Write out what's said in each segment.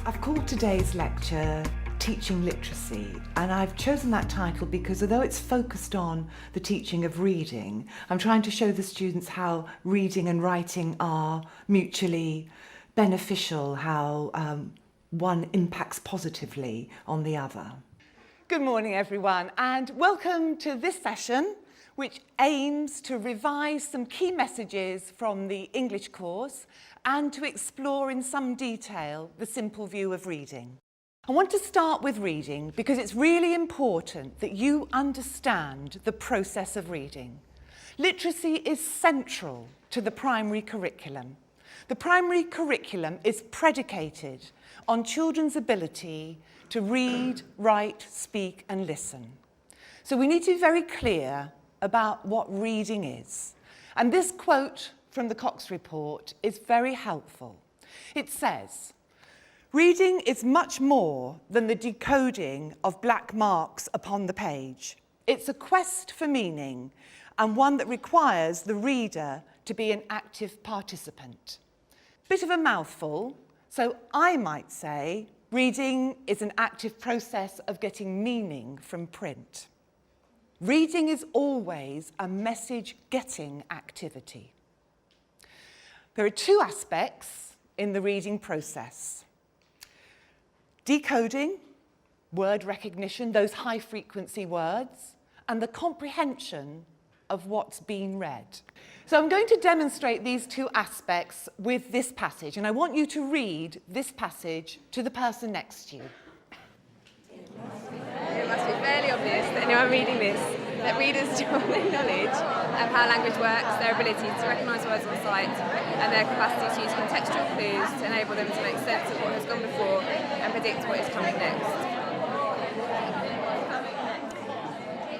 I've called today's lecture Teaching Literacy, and I've chosen that title because although it's focused on the teaching of reading, I'm trying to show the students how reading and writing are mutually beneficial, how one impacts positively on the other. Good morning everyone, and welcome to this session which aims to revise some key messages from the English course and to explore in some detail the simple view of reading. I want to start with reading because it's really important that you understand the process of reading. Literacy is central to the primary curriculum. The primary curriculum is predicated on children's ability to read, write, speak and listen. So we need to be very clear about what reading is. And this quote from the Cox report is very helpful. It says, "Reading is much more than the decoding of black marks upon the page. It's a quest for meaning and one that requires the reader to be an active participant." Bit of a mouthful, so I might say reading is an active process of getting meaning from print. Reading is always a message-getting activity. There are two aspects in the reading process. Decoding, word recognition, those high-frequency words, and the comprehension of what's being read. So I'm going to demonstrate these two aspects with this passage, and I want you to read this passage to the person next to you. It must be fairly obvious that anyone reading this that readers draw their knowledge of how language works, their ability to recognise words on sight, and their capacity to use contextual clues to enable them to make sense of what has gone before and predict what is coming next.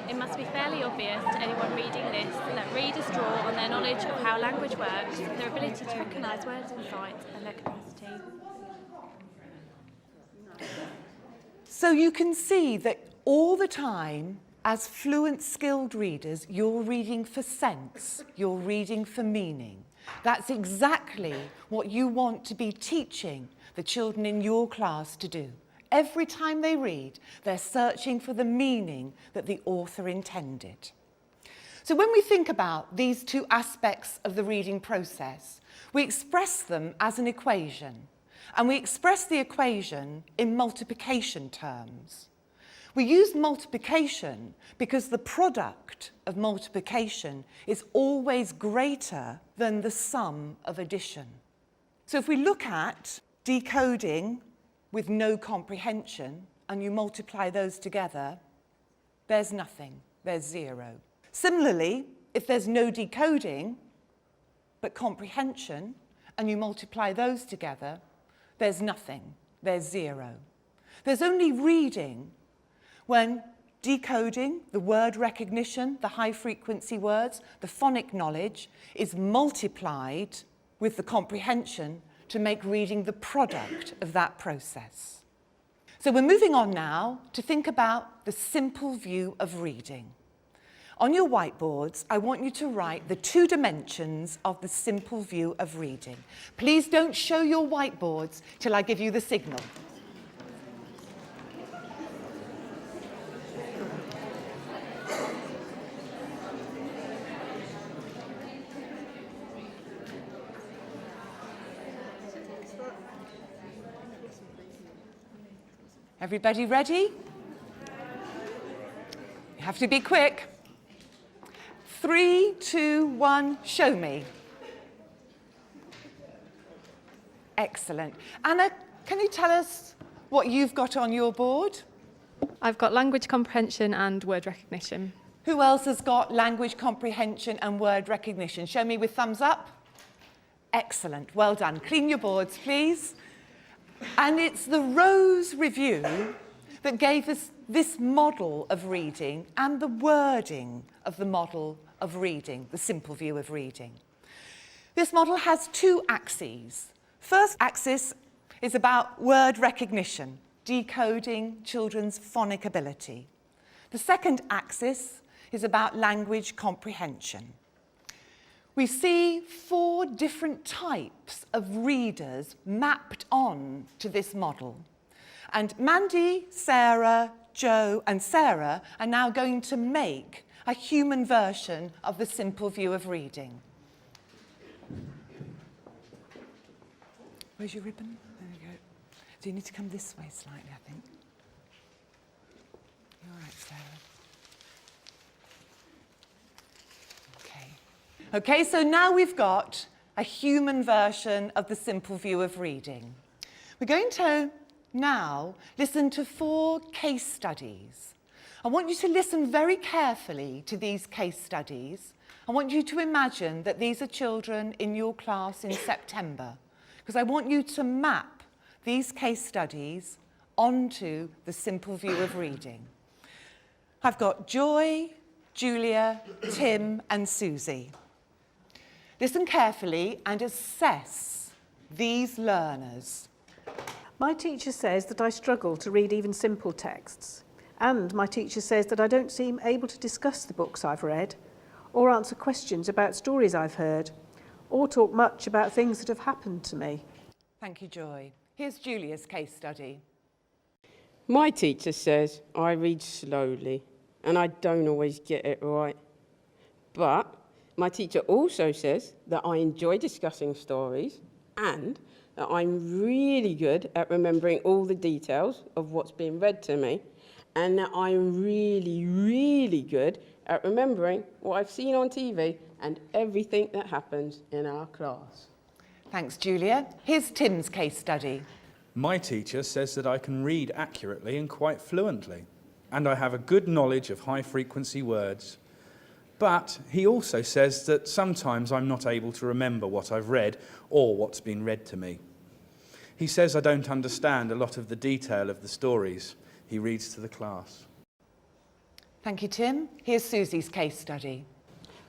It must be fairly obvious to anyone reading this that readers draw on their knowledge of how language works, their ability to recognise words in sight, and their capacity. So you can see that all the time, as fluent, skilled readers, you're reading for sense, you're reading for meaning. That's exactly what you want to be teaching the children in your class to do. Every time they read, they're searching for the meaning that the author intended. So when we think about these two aspects of the reading process, we express them as an equation, and we express the equation in multiplication terms. We use multiplication because the product of multiplication is always greater than the sum of addition. So if we look at decoding with no comprehension and you multiply those together, there's nothing, there's zero. Similarly, if there's no decoding but comprehension and you multiply those together, there's nothing, there's zero. There's only reading when decoding, the word recognition, the high-frequency words, the phonic knowledge is multiplied with the comprehension to make reading the product of that process. So we're moving on now to think about the simple view of reading. On your whiteboards, I want you to write the two dimensions of the simple view of reading. Please don't show your whiteboards till I give you the signal. Everybody ready? You have to be quick. 3, 2, 1, show me. Excellent. Anna, can you tell us what you've got on your board? I've got language comprehension and word recognition. Who else has got language comprehension and word recognition? Show me with thumbs up. Excellent, well done. Clean your boards, please. And it's the Rose Review that gave us this model of reading and the wording of the model of reading, the simple view of reading. This model has two axes. First axis is about word recognition, decoding children's phonic ability. The second axis is about language comprehension. we see 4 different types of readers mapped on to this model. And Mandy, Sarah, Jo and Sarah are now going to make a human version of the simple view of reading. Where's your ribbon? There we go. So you need to come this way slightly, I think. You're all right, Sarah. Okay, so now we've got a human version of the simple view of reading. We're going to now listen to 4 case studies. I want you to listen very carefully to these case studies. I want you to imagine that these are children in your class in September, because I want you to map these case studies onto the simple view of reading. I've got Joy, Julia, Tim and Susie. Listen carefully and assess these learners. My teacher says that I struggle to read even simple texts. And my teacher says that I don't seem able to discuss the books I've read, or answer questions about stories I've heard, or talk much about things that have happened to me. Thank you, Joy. Here's Julia's case study. My teacher says I read slowly and I don't always get it right. But my teacher also says that I enjoy discussing stories and that I'm really good at remembering all the details of what's being read to me, and that I'm really, really good at remembering what I've seen on TV and everything that happens in our class. Thanks, Julia. Here's Tim's case study. My teacher says that I can read accurately and quite fluently, and I have a good knowledge of high-frequency words. But he also says that sometimes I'm not able to remember what I've read or what's been read to me. He says I don't understand a lot of the detail of the stories he reads to the class. Thank you, Tim. Here's Susie's case study.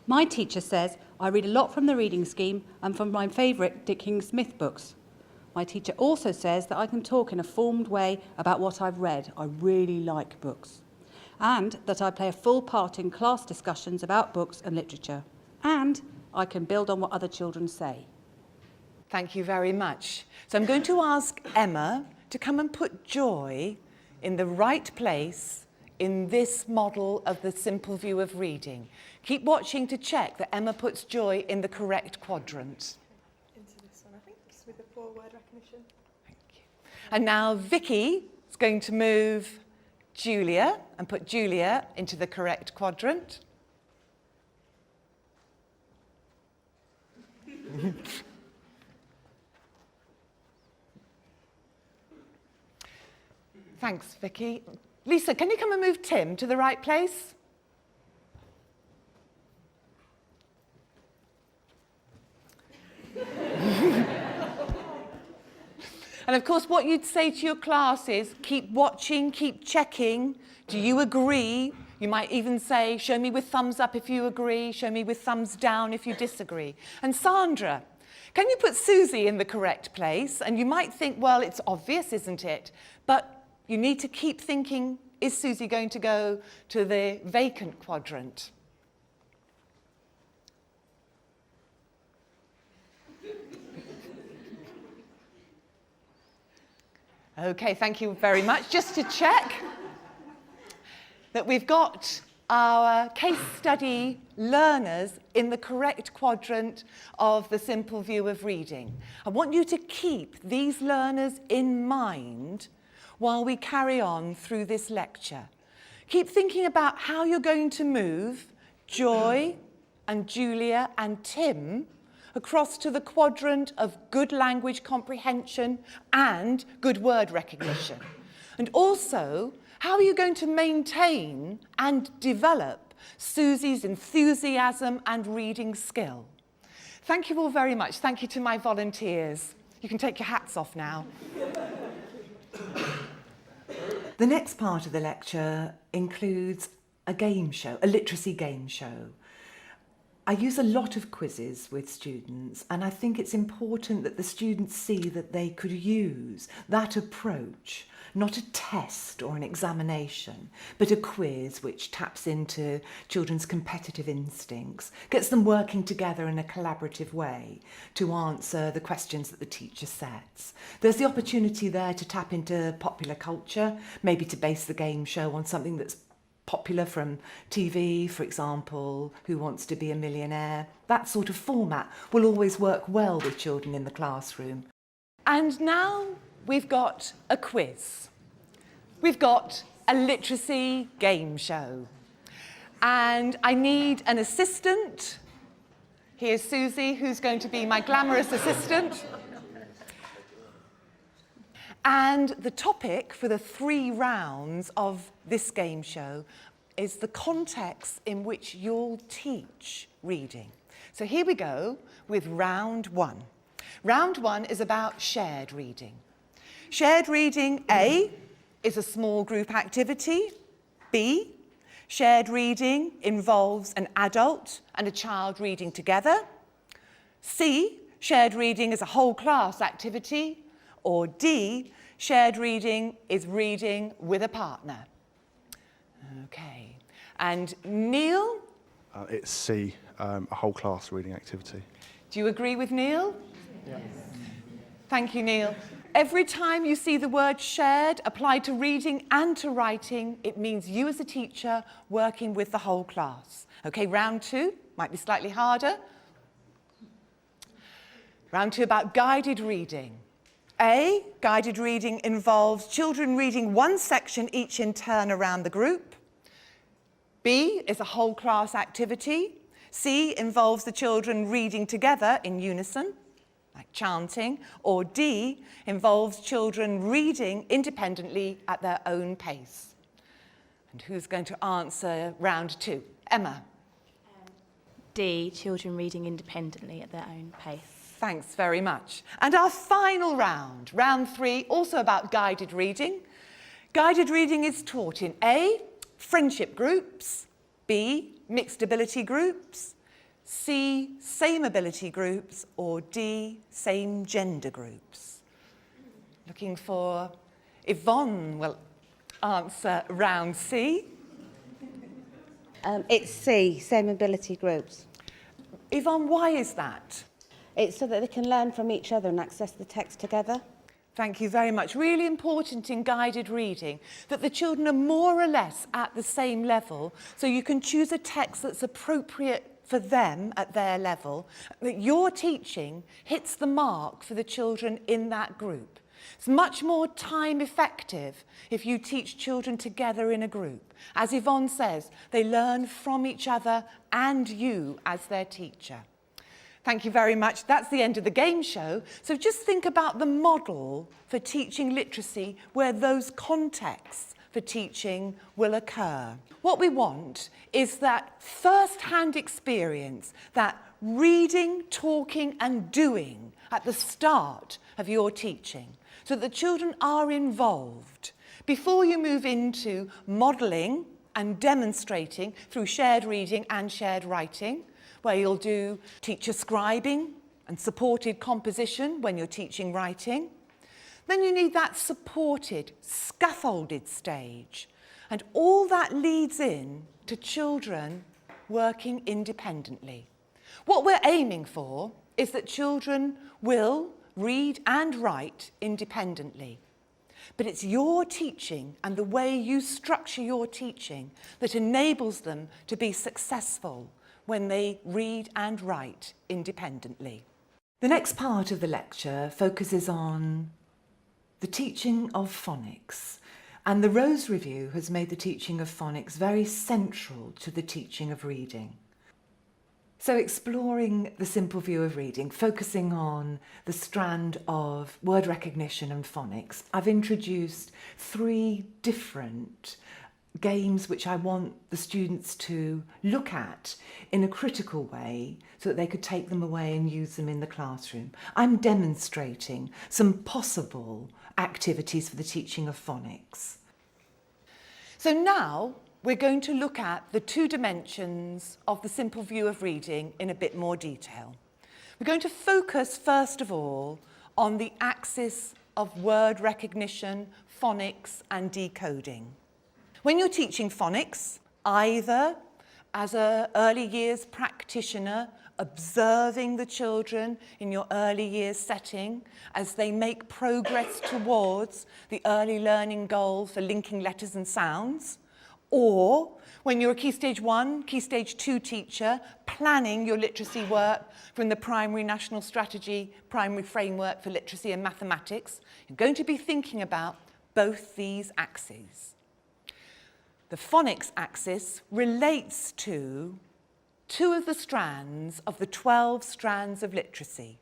My teacher says I read a lot from the reading scheme and from my favourite Dickens Smith books. My teacher also says that I can talk in a formed way about what I've read. I really like books. And that I play a full part in class discussions about books and literature. And I can build on what other children say. Thank you very much. So I'm going to ask Emma to come and put Joy in the right place in this model of the simple view of reading. Keep watching to check that Emma puts Joy in the correct quadrant. Into this one, I think, just with the 4-word recognition. Thank you. And now Vicky is going to move Julia and put Julia into the correct quadrant. Thanks, Vicky. Lisa, can you come and move Tim to the right place? And of course, what you'd say to your class is, keep watching, keep checking. Do you agree? You might even say, show me with thumbs up if you agree, show me with thumbs down if you disagree. And Sandra, can you put Susie in the correct place? And you might think, well, it's obvious, isn't it? But you need to keep thinking, is Susie going to go to the vacant quadrant? Okay, thank you very much. Just to check that we've got our case study learners in the correct quadrant of the simple view of reading. I want you to keep these learners in mind while we carry on through this lecture. Keep thinking about how you're going to move Joy and Julia and Tim across to the quadrant of good language comprehension and good word recognition. And also, how are you going to maintain and develop Susie's enthusiasm and reading skill? Thank you all very much. Thank you to my volunteers. You can take your hats off now. The next part of the lecture includes a game show, a literacy game show. I use a lot of quizzes with students, and I think it's important that the students see that they could use that approach, not a test or an examination, but a quiz which taps into children's competitive instincts, gets them working together in a collaborative way to answer the questions that the teacher sets. There's the opportunity there to tap into popular culture, maybe to base the game show on something that's popular from TV, for example, Who Wants to Be a Millionaire. That sort of format will always work well with children in the classroom. And now we've got a quiz. We've got a literacy game show. And I need an assistant. Here's Susie, who's going to be my glamorous assistant. And the topic for the 3 rounds of this game show is the context in which you'll teach reading. So here we go with round 1. Round 1 is about shared reading. Shared reading, A, is a small group activity. B, shared reading involves an adult and a child reading together. C, shared reading is a whole class activity. Or D, shared reading is reading with a partner. Okay. And Neil? It's C, a whole class reading activity. Do you agree with Neil? Yes. Thank you, Neil. Every time you see the word shared applied to reading and to writing, it means you as a teacher working with the whole class. Okay, round 2 might be slightly harder. Round 2 about guided reading. A, guided reading involves children reading one section each in turn around the group. B is a whole class activity. C involves the children reading together in unison, like chanting. Or D involves children reading independently at their own pace. And who's going to answer round 2? Emma. D, children reading independently at their own pace. Thanks very much. And our final round, round 3, also about guided reading. Guided reading is taught in A, friendship groups, B, mixed ability groups, C, same ability groups, or D, same gender groups. Looking for Yvonne will answer round C. It's C, same ability groups. Yvonne, why is that? It's so that they can learn from each other and access the text together. Thank you very much. Really important in guided reading that the children are more or less at the same level, so you can choose a text that's appropriate for them at their level, that your teaching hits the mark for the children in that group. It's much more time effective if you teach children together in a group. As Yvonne says, they learn from each other and you as their teacher. Thank you very much. That's the end of the game show. So just think about the model for teaching literacy where those contexts for teaching will occur. What we want is that first-hand experience, that reading, talking and doing at the start of your teaching, so that the children are involved before you move into modelling and demonstrating through shared reading and shared writing, where you'll do teacher scribing and supported composition when you're teaching writing. Then you need that supported, scaffolded stage. And all that leads in to children working independently. What we're aiming for is that children will read and write independently. But it's your teaching and the way you structure your teaching that enables them to be successful when they read and write independently. The next part of the lecture focuses on the teaching of phonics, and the Rose Review has made the teaching of phonics very central to the teaching of reading. So exploring the simple view of reading, focusing on the strand of word recognition and phonics, I've introduced 3 different games which I want the students to look at in a critical way so that they could take them away and use them in the classroom. I'm demonstrating some possible activities for the teaching of phonics. So now we're going to look at the two dimensions of the simple view of reading in a bit more detail. We're going to focus, first of all, on the axis of word recognition, phonics, and decoding. When you're teaching phonics, either as an early years practitioner, observing the children in your early years setting as they make progress towards the early learning goal for linking letters and sounds, or when you're a Key Stage 1, Key Stage 2 teacher, planning your literacy work from the Primary National Strategy, Primary Framework for Literacy and Mathematics, you're going to be thinking about both these axes. The phonics axis relates to two of the strands of the 12 strands of literacy.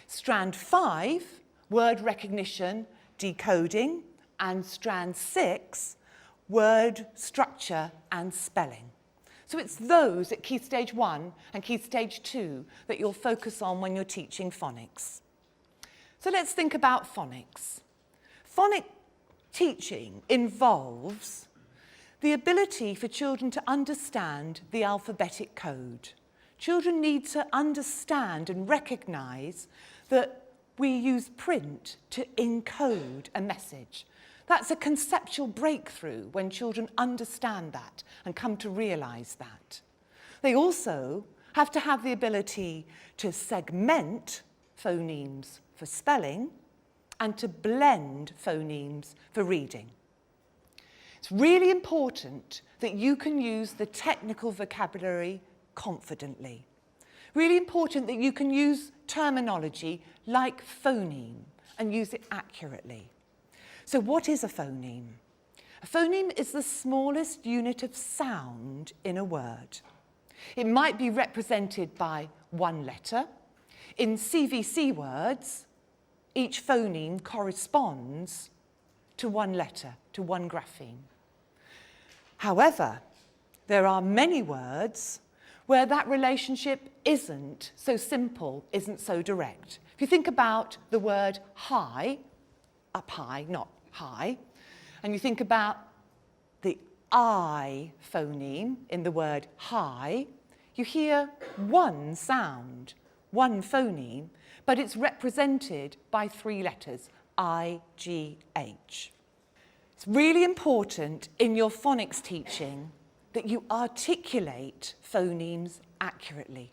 Strand 5, word recognition, decoding, and strand 6, word structure and spelling. So it's those at Key Stage 1 and Key Stage 2 that you'll focus on when you're teaching phonics. So let's think about phonics. Phonic teaching involves the ability for children to understand the alphabetic code. Children need to understand and recognise that we use print to encode a message. That's a conceptual breakthrough when children understand that and come to realise that. They also have to have the ability to segment phonemes for spelling and to blend phonemes for reading. It's really important that you can use the technical vocabulary confidently. Really important that you can use terminology like phoneme and use it accurately. So what is a phoneme? A phoneme is the smallest unit of sound in a word. It might be represented by one letter. In CVC words, each phoneme corresponds to one letter, to one grapheme. However, there are many words where that relationship isn't so simple, isn't so direct. If you think about the word high, up high, not high, and you think about the I phoneme in the word high, you hear one sound, one phoneme, but it's represented by 3 letters, I, G, H. It's really important in your phonics teaching that you articulate phonemes accurately.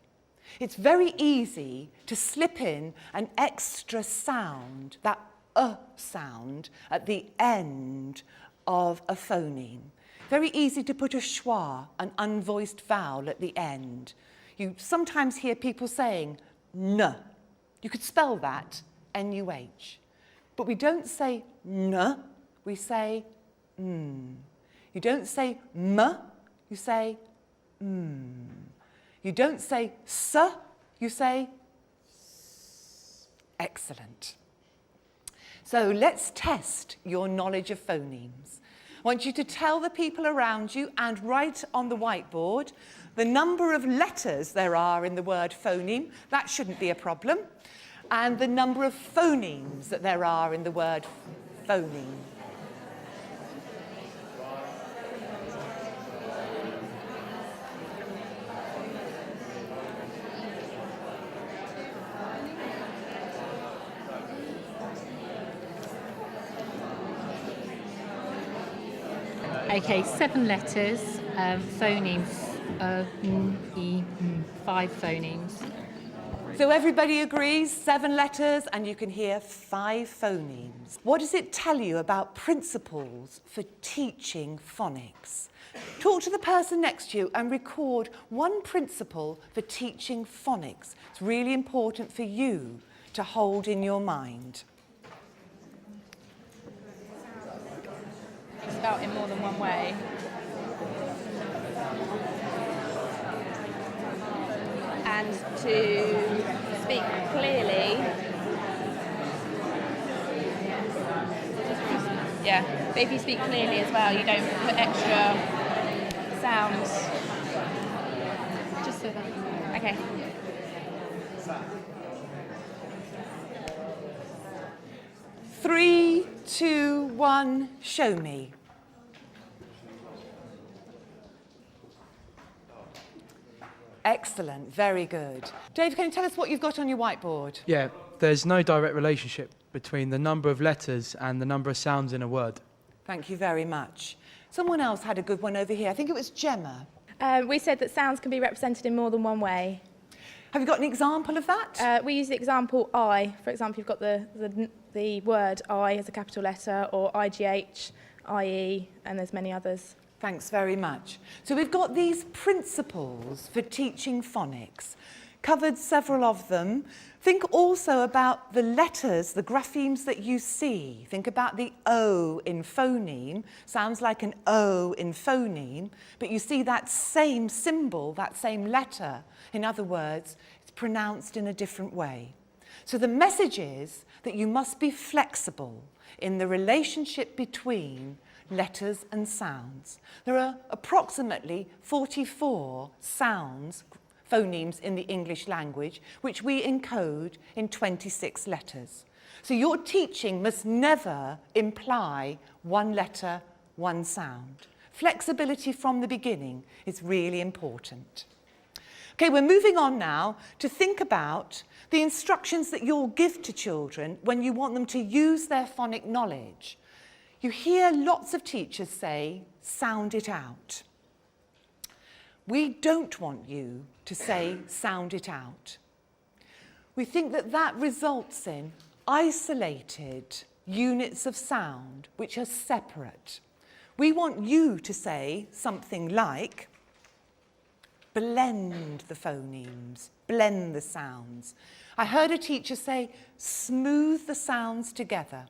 It's very easy to slip in an extra sound, that sound at the end of a phoneme. Very easy to put a schwa, an unvoiced vowel at the end. You sometimes hear people saying n. You could spell that N-U-H. But we don't say n, we say mm. You don't say m, you say mm. You don't say s, you say s. Excellent. So let's test your knowledge of phonemes. I want you to tell the people around you and write on the whiteboard the number of letters there are in the word phoneme. That shouldn't be a problem. And the number of phonemes that there are in the word phoneme. Okay, 7 letters, phonemes, 5 phonemes. So everybody agrees, 7 letters, and you can hear 5 phonemes. What does it tell you about principles for teaching phonics? Talk to the person next to you and record one principle for teaching phonics. It's really important for you to hold in your mind. Spelt in more than one way. And to speak clearly. Yeah, but if you speak clearly as well, you don't put extra sounds. Just so that. Okay. Three, 2, 1, show me. Excellent, very good. Dave, can you tell us what you've got on your whiteboard? Yeah, there's no direct relationship between the number of letters and the number of sounds in a word. Thank you very much. Someone else had a good one over here. I think it was Gemma. We said that sounds can be represented in more than one way. Have you got an example of that? We use the example I. For example, you've got the word I as a capital letter, or IGH, IE, and there's many others. Thanks very much. So we've got these principles for teaching phonics. Covered several of them. Think also about the letters, the graphemes that you see. Think about the O in phoneme. Sounds like an O in phoneme, but you see that same symbol, that same letter. In other words, it's pronounced in a different way. So the message is that you must be flexible in the relationship between letters and sounds. There are approximately 44 sounds, phonemes in the English language, which we encode in 26 letters. So your teaching must never imply one letter, one sound. Flexibility from the beginning is really important. Okay, we're moving on now to think about the instructions that you'll give to children when you want them to use their phonic knowledge. You hear lots of teachers say, sound it out. We don't want you to say, sound it out. We think that that results in isolated units of sound which are separate. We want you to say something like, blend the phonemes, blend the sounds. I heard a teacher say, smooth the sounds together.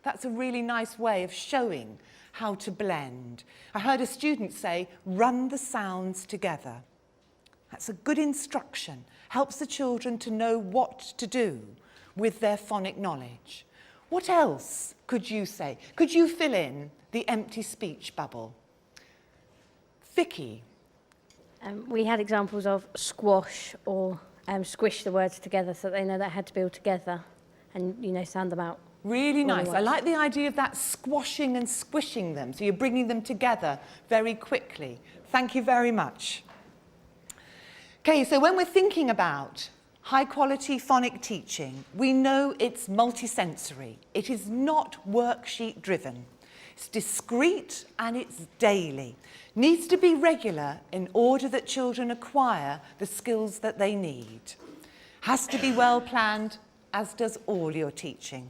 That's a really nice way of showing how to blend. I heard a student say, run the sounds together. That's a good instruction. Helps the children to know what to do with their phonic knowledge. What else could you say? Could you fill in the empty speech bubble? Vicky. We had examples of squash or squish the words together so they know they had to be all together and, you know, sound them out. Really nice. I like the idea of that squashing and squishing them. So you're bringing them together very quickly. Thank you very much. Okay, so when we're thinking about high quality phonic teaching, we know it's multisensory. It is not worksheet driven. It's discrete and it's daily. Needs to be regular in order that children acquire the skills that they need. Has to be well planned, as does all your teaching.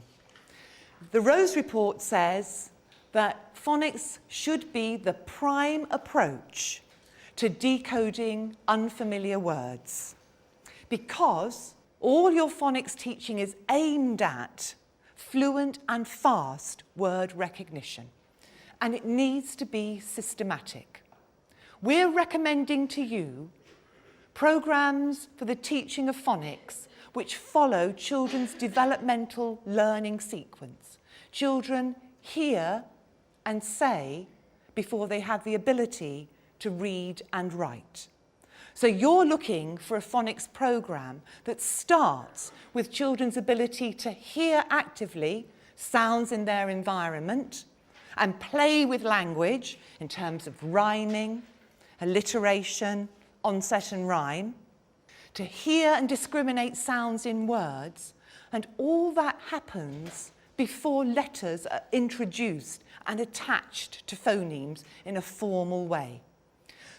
The Rose Report says that phonics should be the prime approach to decoding unfamiliar words, because all your phonics teaching is aimed at fluent and fast word recognition, and it needs to be systematic. We're recommending to you programs for the teaching of phonics which follow children's developmental learning sequence. Children hear and say before they have the ability to read and write. So you're looking for a phonics program that starts with children's ability to hear actively sounds in their environment and play with language in terms of rhyming, alliteration, onset and rhyme, to hear and discriminate sounds in words, and all that happens before letters are introduced and attached to phonemes in a formal way.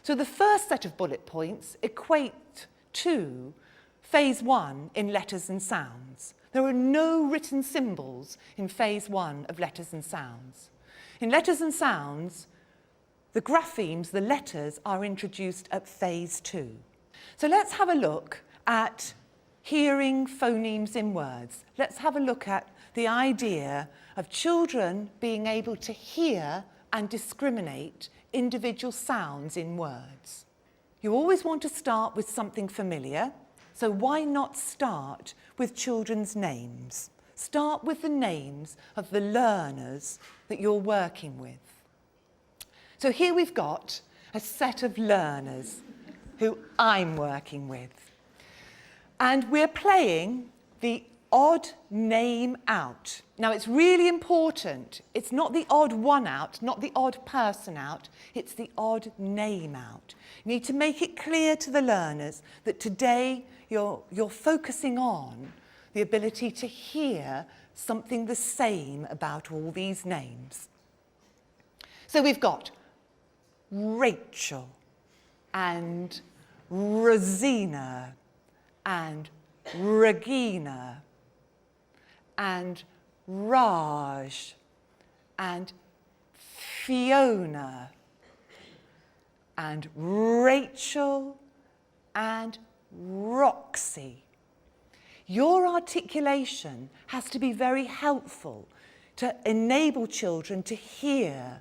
So the first set of bullet points equate to phase 1 in letters and sounds. There are no written symbols in phase 1 of letters and sounds. In letters and sounds, the graphemes, the letters, are introduced at phase 2. So let's have a look at hearing phonemes in words. Let's have a look at the idea of children being able to hear and discriminate individual sounds in words. You always want to start with something familiar, so why not start with children's names? Start with the names of the learners that you're working with. So here we've got a set of learners who I'm working with. And we're playing the odd name out. Now, it's really important. It's not the odd one out, not the odd person out. It's the odd name out. You need to make it clear to the learners that today you're focusing on the ability to hear something the same about all these names. So we've got Rachel and Rosina and Regina and Raj and Fiona and Rachel and Roxy. Your articulation has to be very helpful to enable children to hear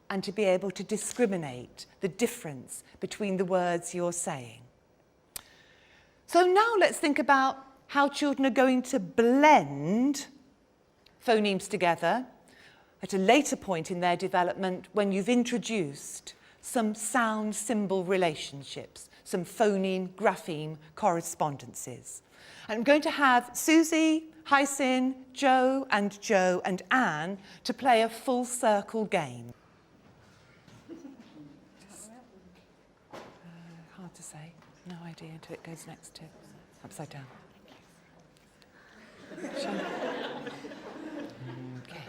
and to be able to discriminate the difference between the words you're saying. So now let's think about how children are going to blend phonemes together at a later point in their development when you've introduced some sound-symbol relationships, some phoneme-grapheme correspondences. I'm going to have Susie, Hyacin, Joe and Anne to play a full circle game. Hard to say. No idea until it goes next to upside down. Okay.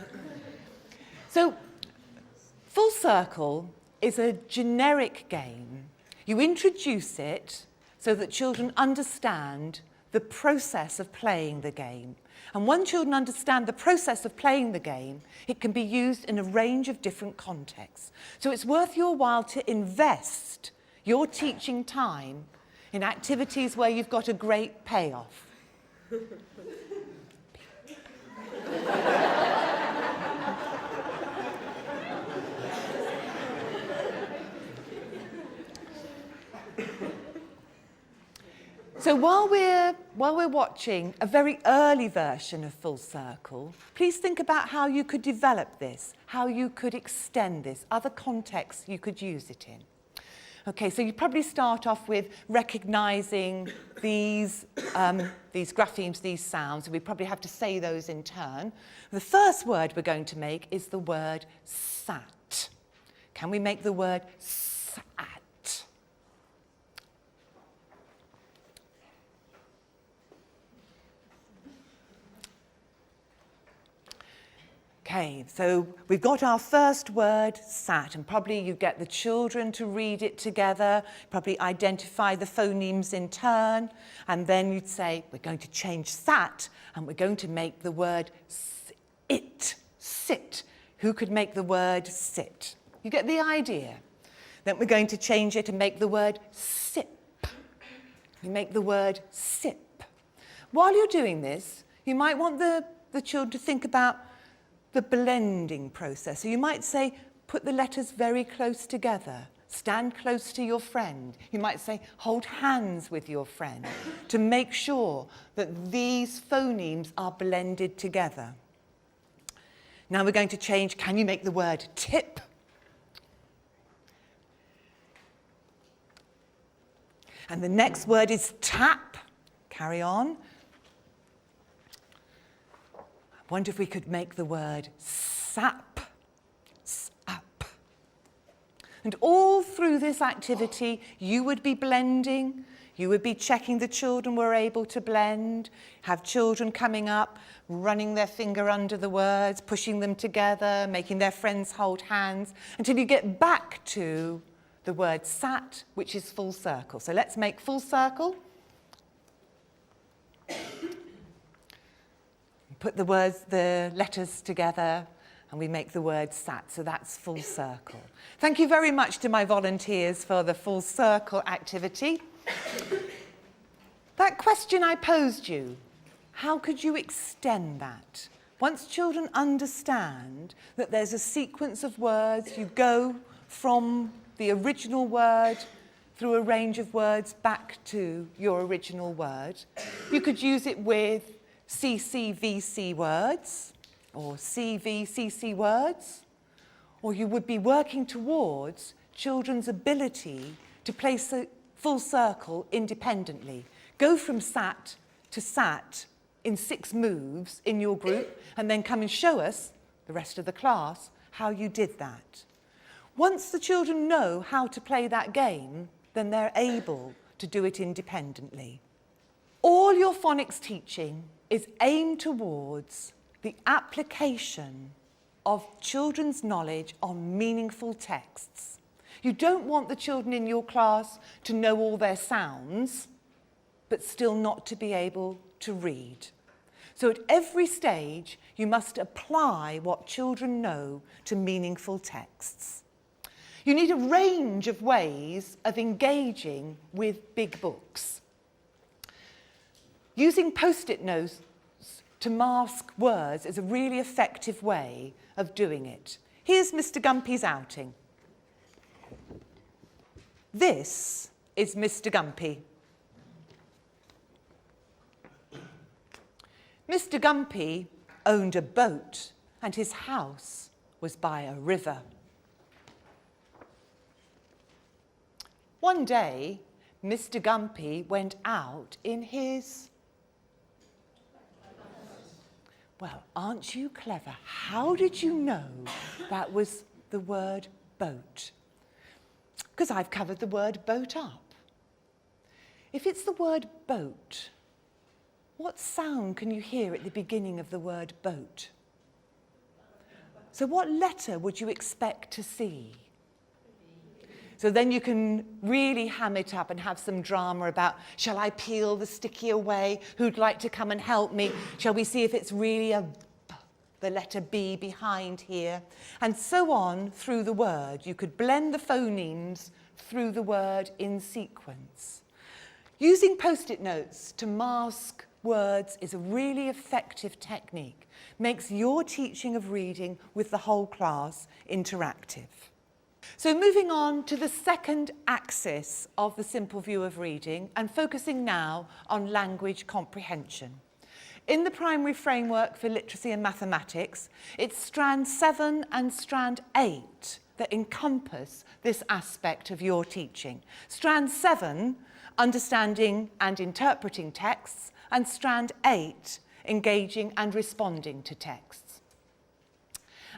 So, full circle is a generic game. You introduce it so that children understand the process of playing the game. And when children understand the process of playing the game, it can be used in a range of different contexts. So it's worth your while to invest your teaching time in activities where you've got a great payoff. So while we're watching a very early version of Full Circle, please think about how you could develop this, how you could extend this, other contexts you could use it in. Okay, so you probably start off with recognising these graphemes, these sounds, and we probably have to say those in turn. The first word we're going to make is the word sat. Can we make the word sat? Okay, so we've got our first word, sat, and probably you get the children to read it together, probably identify the phonemes in turn, and then you'd say, we're going to change sat, and we're going to make the word sit. Who could make the word sit? You get the idea. Then we're going to change it and make the word sip. You make the word sip. While you're doing this, you might want the children to think about the blending process. So you might say, put the letters very close together. Stand close to your friend. You might say, hold hands with your friend to make sure that these phonemes are blended together. Now we're going to change, can you make the word tip? And the next word is tap. Carry on. I wonder if we could make the word sap. Sap. And all through this activity, you would be blending. You would be checking the children were able to blend. Have children coming up, running their finger under the words, pushing them together, making their friends hold hands, until you get back to the word sat, which is full circle. So let's make full circle. Put the letters together, and we make the word sat. So that's full circle. Thank you very much to my volunteers for the full circle activity. That question I posed you, how could you extend that? Once children understand that there's a sequence of words, you go from the original word through a range of words back to your original word. You could use it with CCVC words or CVCC words, or you would be working towards children's ability to place a full circle independently. Go from sat to sat in 6 moves in your group and then come and show us, the rest of the class, how you did that. Once the children know how to play that game, then they're able to do it independently. All your phonics teaching is aimed towards the application of children's knowledge on meaningful texts. You don't want the children in your class to know all their sounds, but still not to be able to read. So at every stage, you must apply what children know to meaningful texts. You need a range of ways of engaging with big books. Using post-it notes to mask words is a really effective way of doing it. Here's Mr. Gumpy's outing. This is Mr. Gumpy. Mr. Gumpy owned a boat and his house was by a river. One day, Mr. Gumpy went out in his... Well, aren't you clever? How did you know that was the word boat? Because I've covered the word boat up. If it's the word boat, what sound can you hear at the beginning of the word boat? So what letter would you expect to see? So then you can really ham it up and have some drama about, shall I peel the sticky away? Who'd like to come and help me? Shall we see if it's really the letter B behind here? And so on through the word. You could blend the phonemes through the word in sequence. Using post-it notes to mask words is a really effective technique. Makes your teaching of reading with the whole class interactive. So moving on to the second axis of the simple view of reading and focusing now on language comprehension. In the primary framework for literacy and mathematics, it's strand 7 and strand 8 that encompass this aspect of your teaching. Strand 7, understanding and interpreting texts, and strand 8, engaging and responding to texts.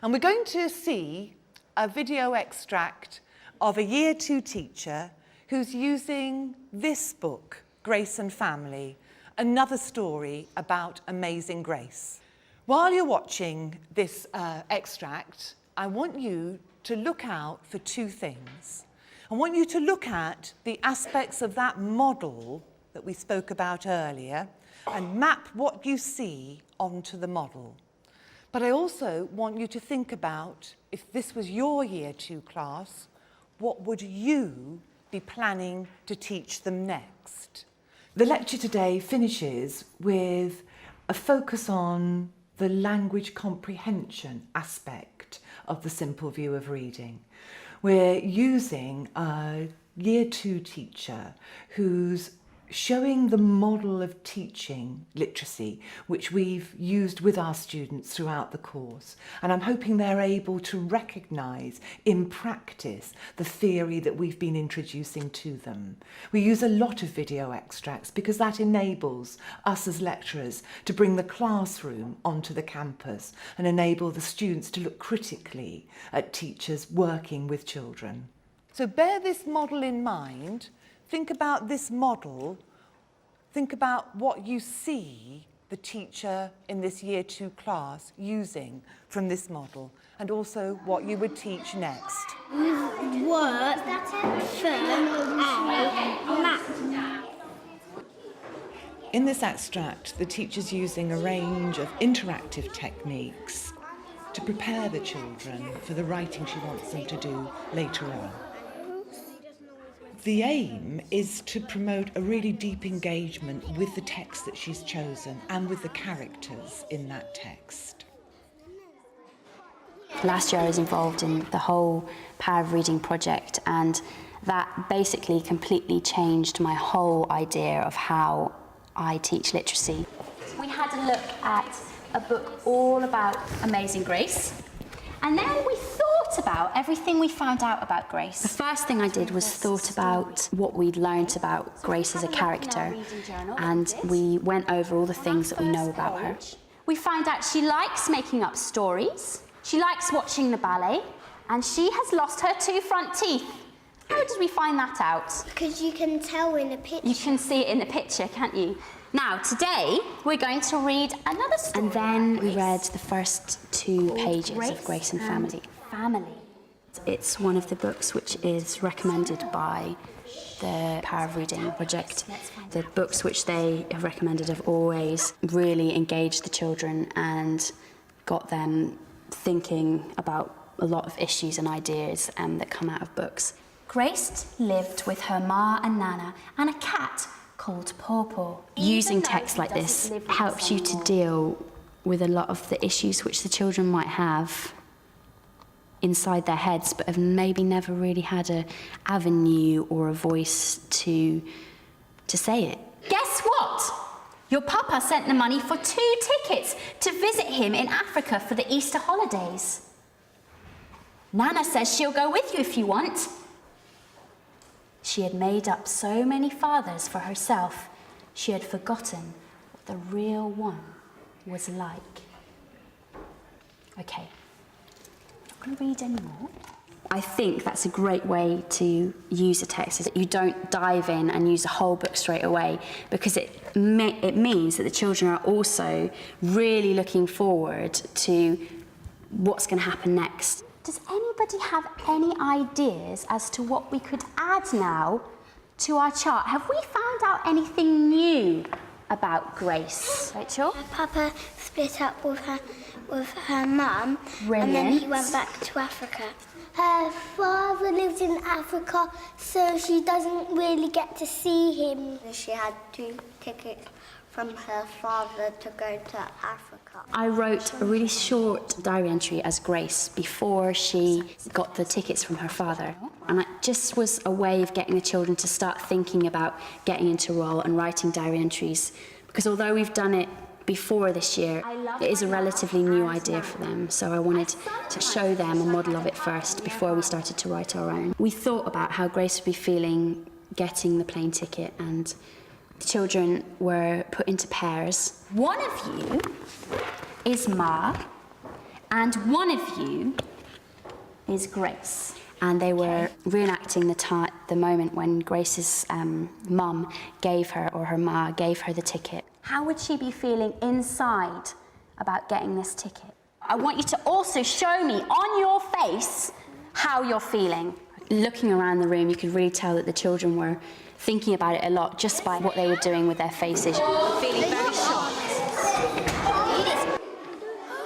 And we're going to see a video extract of a Year 2 teacher who's using this book, Grace and Family, another story about Amazing Grace. While you're watching this extract, I want you to look out for 2 things. I want you to look at the aspects of that model that we spoke about earlier and map what you see onto the model. But I also want you to think about, if this was your Year 2 class, what would you be planning to teach them next? The lecture today finishes with a focus on the language comprehension aspect of the simple view of reading. We're using a Year 2 teacher who's showing the model of teaching literacy, which we've used with our students throughout the course. And I'm hoping they're able to recognise in practice the theory that we've been introducing to them. We use a lot of video extracts because that enables us as lecturers to bring the classroom onto the campus and enable the students to look critically at teachers working with children. So bear this model in mind. Think about this model, think about what you see the teacher in this Year 2 class using from this model, and also what you would teach next. Work for a map. In this extract, the teacher's using a range of interactive techniques to prepare the children for the writing she wants them to do later on. The aim is to promote a really deep engagement with the text that she's chosen and with the characters in that text. Last year I was involved in the whole Power of Reading project, and that basically completely changed my whole idea of how I teach literacy. We had a look at a book all about Amazing Grace, and then we thought thought about everything we found out about Grace. The first thing I did was thought about what we'd learnt about Grace as a character, and we went over all the things that we know about her. We found out she likes making up stories, she likes watching the ballet, and she has lost her 2 front teeth. How did we find that out? Because you can tell in the picture. You can see it in the picture, can't you? Now, today, we're going to read another story. And then we read the first 2 pages of Grace and Family. It's one of the books which is recommended by the Power of Reading project. The books which they have recommended have always really engaged the children and got them thinking about a lot of issues and ideas that come out of books. Grace lived with her ma and nana and a cat called Pupil. Using text like this helps you to deal with a lot of the issues which the children might have inside their heads but have maybe never really had an avenue or a voice to say it. Guess what? Your papa sent the money for 2 tickets to visit him in Africa for the Easter holidays. Nana says she'll go with you if you want. She had made up so many fathers for herself, she had forgotten what the real one was like. Okay, I'm not going to read anymore. I think that's a great way to use a text, is that you don't dive in and use the whole book straight away, because it means that the children are also really looking forward to what's going to happen next. Does anybody have any ideas as to what we could add now to our chart? Have we found out anything new about Grace? Rachel? Her papa split up with her mum, Brilliant. and then he went back to Africa. Her father lives in Africa, so she doesn't really get to see him. She had 2 tickets from her father to go to Africa. I wrote a really short diary entry as Grace before she got the tickets from her father. And it just was a way of getting the children to start thinking about getting into role and writing diary entries. Because although we've done it before this year, it is a relatively new idea for them. So I wanted to show them a model of it first before we started to write our own. We thought about how Grace would be feeling getting the plane ticket, and the children were put into pairs. One of you is Ma, and one of you is Grace. And they were reenacting the moment when Grace's mum gave her, or her ma gave her the ticket. How would she be feeling inside about getting this ticket? I want you to also show me on your face how you're feeling. Looking around the room, you could really tell that the children were thinking about it a lot just by what they were doing with their faces. Feeling very shocked.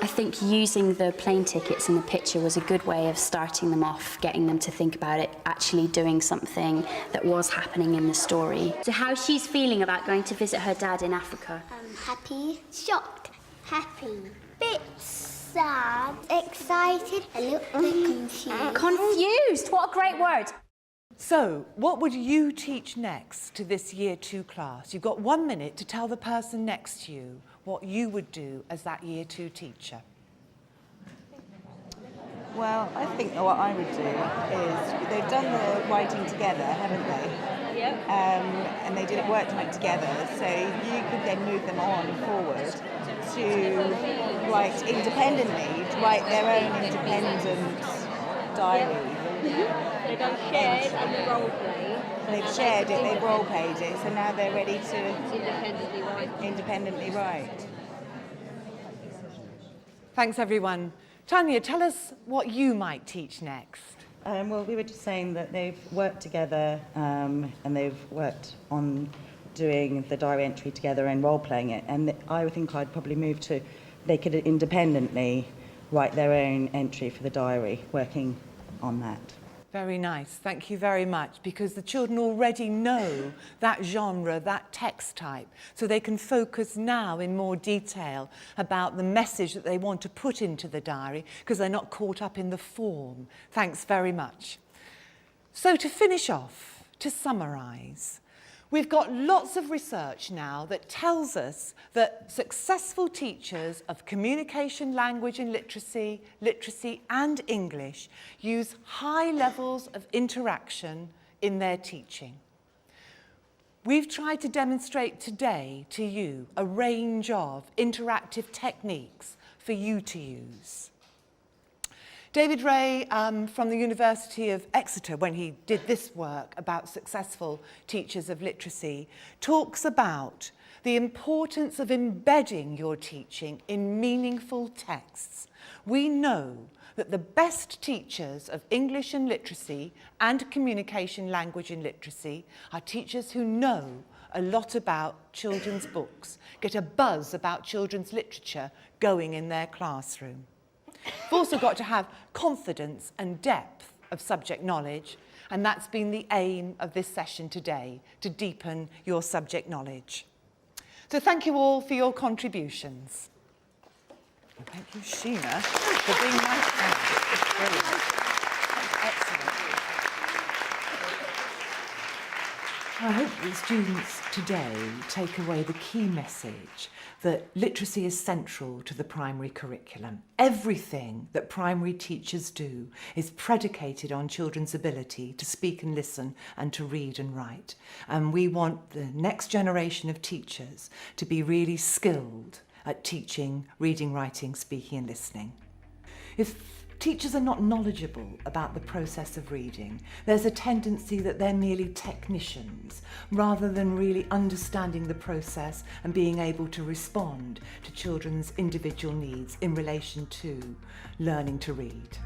I think using the plane tickets in the picture was a good way of starting them off, getting them to think about it, actually doing something that was happening in the story. So how's she's feeling about going to visit her dad in Africa? Happy, shocked, happy, bit sad, excited, a little bit confused. Confused, what a great word. So, what would you teach next to this Year 2 class? You've got 1 minute to tell the person next to you what you would do as that Year 2 teacher. Well, I think what I would do is, they've done the writing together, haven't they? Yep. And they did work on it together, so you could then move them on forward to write independently, to write their own independent diary. They've done shared and the role play. They've shared it, they've role played it, so now they're ready to independently write. Thanks, everyone. Tanya, tell us what you might teach next. Well, we were just saying that they've worked together and they've worked on doing the diary entry together and role-playing it. And I would think I'd probably move to, they could independently write their own entry for the diary, working on that. Very nice. Thank you very much, because the children already know that genre, that text type, so they can focus now in more detail about the message that they want to put into the diary, because they're not caught up in the form. Thanks very much. So to finish off, to summarise, We've got lots of research now that tells us that successful teachers of communication, language and literacy and English use high levels of interaction in their teaching. We've tried to demonstrate today to you a range of interactive techniques for you to use. David Ray from the University of Exeter, when he did this work about successful teachers of literacy, talks about the importance of embedding your teaching in meaningful texts. We know that the best teachers of English and literacy and communication, language and literacy are teachers who know a lot about children's books, get a buzz about children's literature going in their classroom. You've also got to have confidence and depth of subject knowledge, and that's been the aim of this session today, to deepen your subject knowledge. So thank you all for your contributions. And thank you, Sheena, for being my friend. Brilliant. Excellent. I hope the students today take away the key message that literacy is central to the primary curriculum. Everything that primary teachers do is predicated on children's ability to speak and listen and to read and write. And we want the next generation of teachers to be really skilled at teaching, reading, writing, speaking and listening. If teachers are not knowledgeable about the process of reading, there's a tendency that they're merely technicians, rather than really understanding the process and being able to respond to children's individual needs in relation to learning to read.